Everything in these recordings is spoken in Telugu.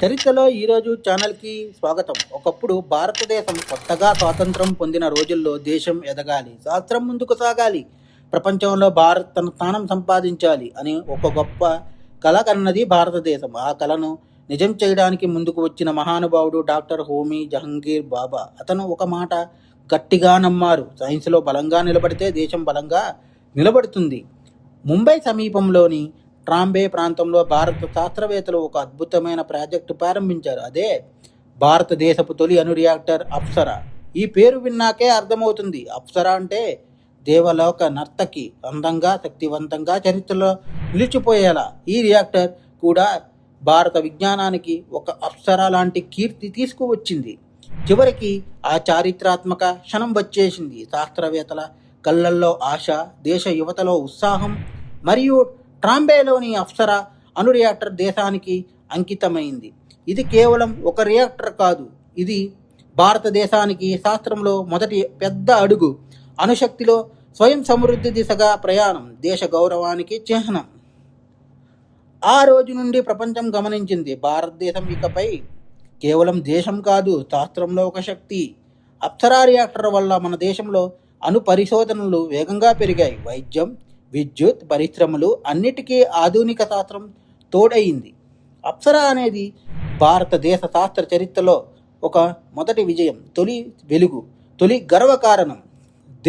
చరిత్రలో ఈరోజు ఛానల్కి స్వాగతం. ఒకప్పుడు భారతదేశం కొత్తగా స్వాతంత్రం పొందిన రోజుల్లో దేశం ఎదగాలి, శాస్త్రం ముందుకు సాగాలి, ప్రపంచంలో భారత్ తన స్థానం సంపాదించాలి అని ఒక గొప్ప కళ కన్నది భారతదేశం. ఆ కళను నిజం చేయడానికి ముందుకు వచ్చిన మహానుభావుడు డాక్టర్ హోమీ జహంగీర్ బాబా. అతను ఒక మాట గట్టిగా నమ్మారు: సైన్స్లో బలంగా నిలబడితే దేశం బలంగా నిలబడుతుంది. ముంబై సమీపంలోని ట్రాంబే ప్రాంతంలో భారత శాస్త్రవేత్తలు ఒక అద్భుతమైన ప్రాజెక్టు ప్రారంభించారు. అదే భారతదేశపు తొలి అణు రియాక్టర్ అప్సరా. ఈ పేరు విన్నాకే అర్థమవుతుంది, అప్సరా అంటే దేవలోక నర్తకి, అందంగా, శక్తివంతంగా, చరిత్రలో నిలిచిపోయేలా. ఈ రియాక్టర్ కూడా భారత విజ్ఞానానికి ఒక అప్సరా లాంటి కీర్తి తీసుకువచ్చింది. చివరికి ఆ చారిత్రాత్మక క్షణం వచ్చేసింది. శాస్త్రవేత్తల కళ్ళల్లో ఆశ, దేశ యువతలో ఉత్సాహం. మరియు ట్రాంబేలోని అప్సరా అణు రియాక్టర్ దేశానికి అంకితమైంది. ఇది కేవలం ఒక రియాక్టర్ కాదు, ఇది భారతదేశానికి శాస్త్రంలో మొదటి పెద్ద అడుగు. అణుశక్తిలో స్వయం సమృద్ధి దిశగా ప్రయాణం, దేశ గౌరవానికి చిహ్నం. ఆ రోజు నుండి ప్రపంచం గమనించింది, భారతదేశం ఇకపై కేవలం దేశం కాదు, శాస్త్రంలో ఒక శక్తి. అప్సరా రియాక్టర్ వల్ల మన దేశంలో అణు పరిశోధనలు వేగంగా పెరిగాయి. వైద్యం, విద్యుత్, పరిశ్రమలు అన్నిటికీ ఆధునిక శాస్త్రం తోడయింది. అప్సరా అనేది భారతదేశ శాస్త్ర చరిత్రలో ఒక మొదటి విజయం, తొలి వెలుగు, తొలి గర్వకారణం.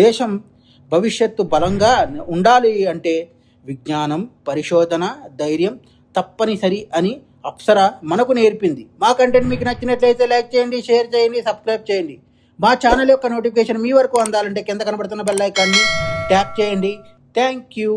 దేశం భవిష్యత్తు బలంగా ఉండాలి అంటే విజ్ఞానం, పరిశోధన, ధైర్యం తప్పనిసరి అని అప్సరా మనకు నేర్పింది. మా కంటెంట్ మీకు నచ్చినట్లయితే లైక్ చేయండి, షేర్ చేయండి, సబ్స్క్రైబ్ చేయండి. మా ఛానల్ యొక్క నోటిఫికేషన్ మీ వరకు అందాలంటే కింద కనబడుతున్న బెల్ ఐకాన్ని ట్యాప్ చేయండి. Thank you.